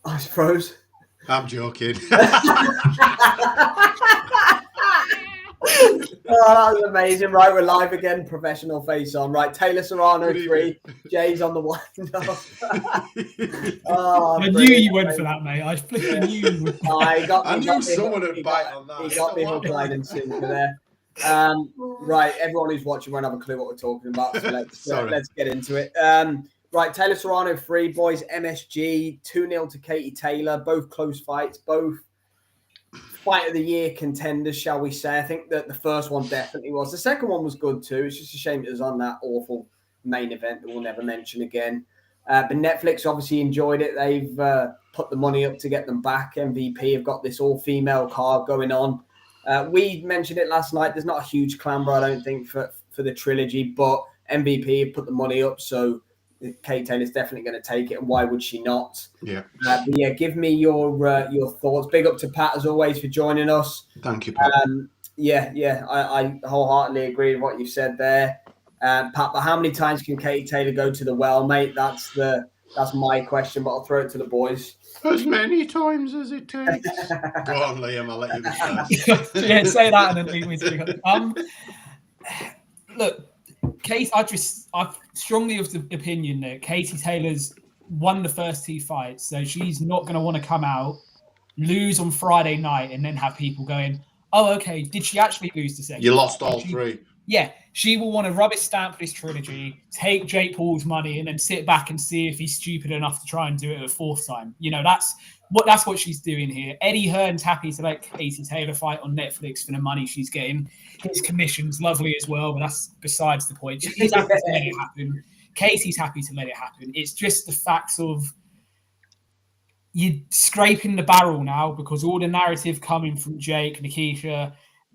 I suppose. I'm joking. Oh, that was amazing. Right, we're live again. Professional face on. Right, Taylor Serrano Good 3. evening. Jay's on the wind up. I knew you went for that, mate. I flipping knew you would. I got. I he knew got me someone hook- would bite on that. He got me hook, line, and sinker there. Right, everyone who's watching won't have a clue what we're talking about, so let's get into it. Right, Taylor Serrano 3, boys, MSG, 2-0 to Katie Taylor, both close fights, both fight of the year contenders, shall we say. I think that the first one definitely was. The second one was good too. It's just a shame it was on that awful main event that we'll never mention again. But Netflix obviously enjoyed it. They've put the money up to get them back. MVP have got this all-female card going on. We mentioned it last night. There's not a huge clamber, I don't think, for the trilogy, but MVP have put the money up, so Kate Taylor's definitely going to take it, and why would she not? Yeah. Give me your thoughts. Big up to Pat as always for joining us. Thank you, Pat. I wholeheartedly agree with what you said there, Pat. But how many times can Katie Taylor go to the well, mate? That's my question. But I'll throw it to the boys. As many times as it takes. Go on, Liam. I'll let you go first. Yeah, say that and then leave me to look, Kate, I'm strongly of the opinion that Katie Taylor's won the first 2 fights, so she's not going to want to come out, lose on Friday night, and then have people going, "Oh, okay, did she actually lose the second?" You lost all 3. Yeah, she will want to rubbish stamp this trilogy, take Jake Paul's money, and then sit back and see if he's stupid enough to try and do it a 4th time. You know, that's what she's doing here. Eddie Hearn's happy to let Katie Taylor fight on Netflix for the money she's getting. His commission's lovely as well, but that's besides the point. He's happy to let it happen. Katie's happy to let it happen. It's just the facts of you're scraping the barrel now, because all the narrative coming from Jake, Nikisha,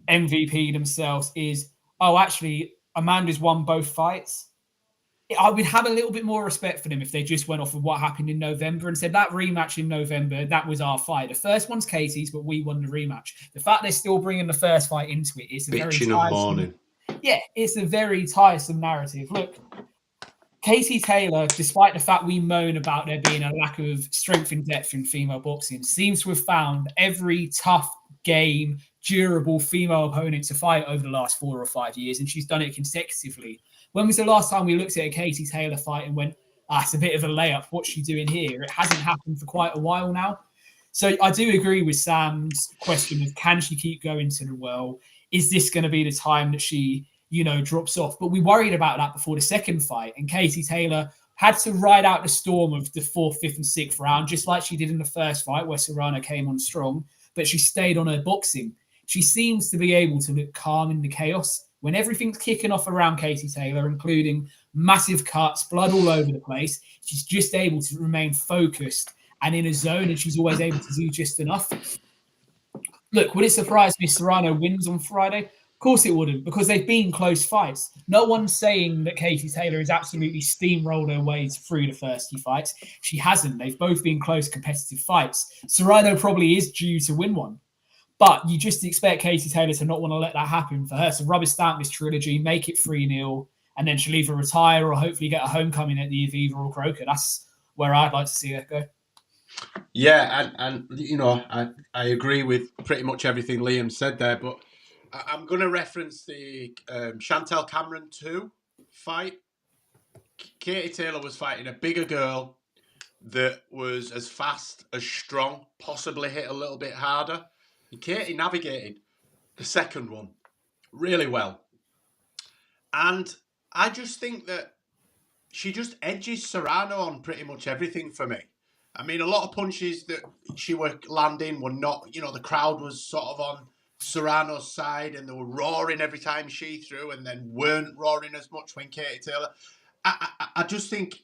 MVP themselves is, oh, actually, Amanda's won both fights. I would have a little bit more respect for them if they just went off of what happened in November and said that rematch in November, that was our fight. The first one's Katie's, but we won the rematch. The fact they're still bringing the first fight into it is a very tiresome. Yeah, it's a very tiresome narrative. Look, Katie Taylor, despite the fact we moan about there being a lack of strength and depth in female boxing, seems to have found every tough game, durable female opponent to fight over the last 4 or 5 years, and she's done it consecutively. When was the last time we looked at a Katie Taylor fight and went, it's a bit of a layup, what's she doing here? It hasn't happened for quite a while now. So I do agree with Sam's question of, can she keep going to the well? Is this going to be the time that she, drops off? But we worried about that before the second fight, and Katie Taylor had to ride out the storm of the 4th, 5th, and 6th round, just like she did in the first fight where Serrano came on strong, but she stayed on her boxing. She seems to be able to look calm in the chaos. When everything's kicking off around Katie Taylor, including massive cuts, blood all over the place, she's just able to remain focused and in a zone, and she's always able to do just enough. Look, would it surprise me if Serrano wins on Friday? Of course it wouldn't, because they've been close fights. No one's saying that Katie Taylor has absolutely steamrolled her way through the first 2 fights. She hasn't. They've both been close, competitive fights. Serrano probably is due to win one. But you just expect Katie Taylor to not want to let that happen, for her to rubber stamp this trilogy, make it 3-0, and then she'll either retire or hopefully get a homecoming at the Aviva or Croker. That's where I'd like to see her go. Yeah, and I agree with pretty much everything Liam said there, but I'm going to reference the Chantel Cameron 2 fight. Katie Taylor was fighting a bigger girl that was as fast, as strong, possibly hit a little bit harder. And Katie navigated the second one really well. And I just think that she just edges Serrano on pretty much everything for me. I mean, a lot of punches that she were landing were not, the crowd was sort of on Serrano's side and they were roaring every time she threw and then weren't roaring as much when Katie Taylor. I just think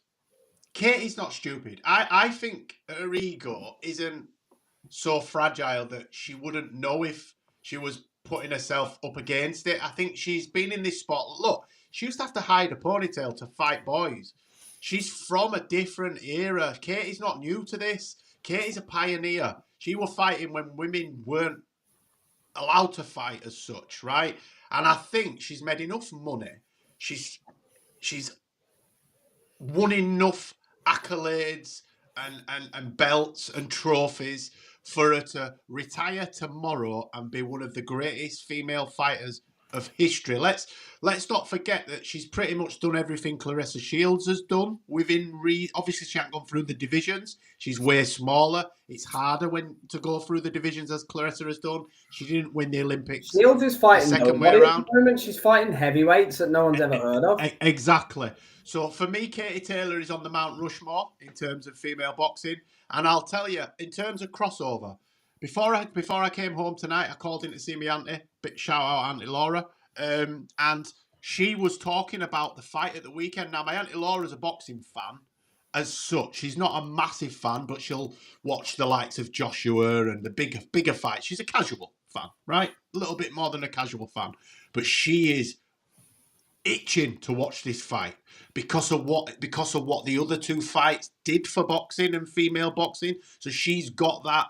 Katie's not stupid. I think her ego isn't so fragile that she wouldn't know if she was putting herself up against it. I think she's been in this spot. Look, she used to have to hide a ponytail to fight boys. She's from a different era. Katie's not new to this. Katie's a pioneer. She was fighting when women weren't allowed to fight as such, right? And I think she's made enough money. She's won enough accolades and belts and trophies for her to retire tomorrow and be one of the greatest female fighters of history. Let's not forget that she's pretty much done everything Claressa Shields has done obviously she hasn't gone through the divisions. She's way smaller. It's harder to go through the divisions as Claressa has done. She didn't win the Olympics. Shields is fighting the second way around. She's fighting heavyweights that no one's ever heard of. Exactly. So for me, Katie Taylor is on the Mount Rushmore in terms of female boxing. And I'll tell you, in terms of crossover, before I came home tonight, I called in to see my auntie. Big shout out Auntie Laura. And she was talking about the fight at the weekend. Now, my Auntie Laura's a boxing fan as such. She's not a massive fan, but she'll watch the likes of Joshua and the bigger fights. She's a casual fan, right? A little bit more than a casual fan. But she is itching to watch this fight because of what the other two fights did for boxing and female boxing. So she's got that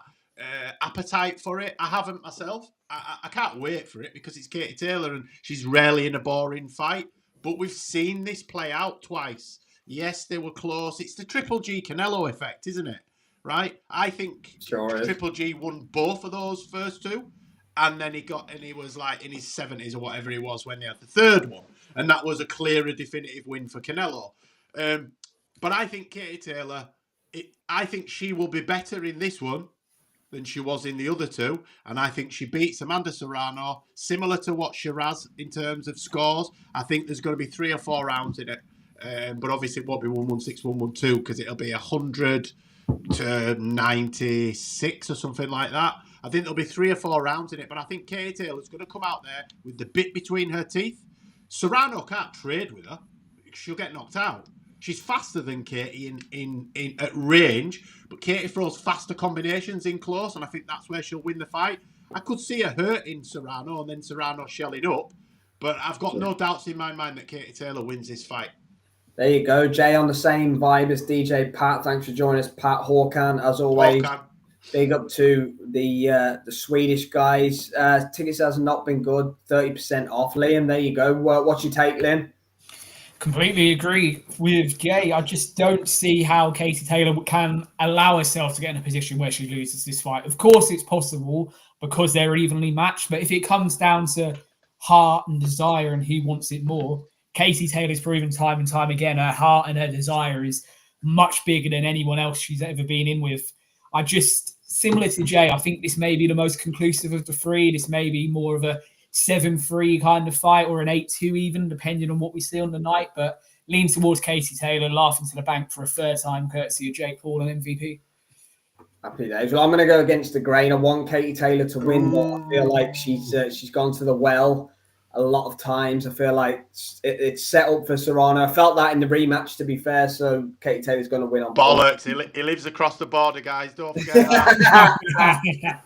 appetite for it. I haven't myself. I can't wait for it because it's Katie Taylor and she's rarely in a boring fight. But we've seen this play out twice. Yes, they were close. It's the Triple G Canelo effect, isn't it? Right? I think Triple G won both of those first two. And then he was like in his 70s or whatever he was when they had the third one. And that was a clearer, definitive win for Canelo. But I think Katie Taylor, I think she will be better in this one than she was in the other two. And I think she beats Amanda Serrano, similar to what Shiraz in terms of scores. I think there's going to be 3 or 4 rounds in it. But obviously it won't be 116, 112 because it'll be 100 to 96 or something like that. I think there'll be 3 or 4 rounds in it, but I think Katie Taylor's going to come out there with the bit between her teeth. Serrano can't trade with her. She'll get knocked out. She's faster than Katie in at range, but Katie throws faster combinations in close, and I think that's where she'll win the fight. I could see her hurting Serrano and then Serrano shelling up, but I've got no doubts in my mind that Katie Taylor wins this fight. There you go, Jay, on the same vibe as DJ Pat. Thanks for joining us, Pat Håkan, as always. Håkan. Big up to the Swedish guys. Ticket sales have not been good. 30% off. Liam, there you go. What's your take, Liam? Completely agree with Jay. I just don't see how Katie Taylor can allow herself to get in a position where she loses this fight. Of course, it's possible because they're evenly matched. But if it comes down to heart and desire and who wants it more, Katie Taylor's proven time and time again her heart and her desire is much bigger than anyone else she's ever been in with. Similar to Jay, I think this may be the most conclusive of the 3. This may be more of a 7-3 kind of fight or an 8-2 even, depending on what we see on the night. But lean towards Katie Taylor, laughing to the bank for a 3rd time, courtesy of Jake Paul and MVP. Happy days. Well, I'm going to go against the grain. I want Katie Taylor to win, but I feel like she's gone to the well a lot of times. I feel like it's set up for Serrano. I felt that in the rematch, to be fair. So Katie Taylor's going to win on bollocks. He lives across the border, guys. Don't forget that.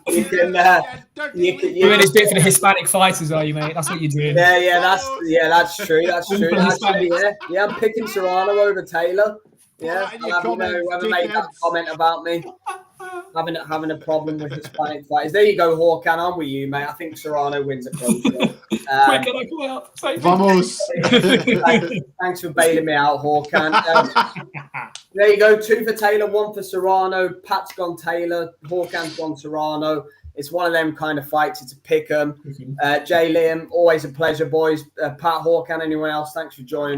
You're doing this bit for the Hispanic fighters, are you, mate? That's what you're doing. Yeah, that's true. That's true. Actually, yeah, I'm picking Serrano over Taylor. Yeah, whoever made that comment about me having a problem with Hispanic fighters. There you go, Håkan. I'm with you, mate. I think Serrano wins a close one. Vamos. Thanks for bailing me out, Håkan. There you go. 2 for Taylor, 1 for Serrano. Pat's gone Taylor. Håkan's gone Serrano. It's one of them kind of fights. It's a pick 'em. Jay, Liam, always a pleasure, boys. Pat, Håkan, anyone else? Thanks for joining.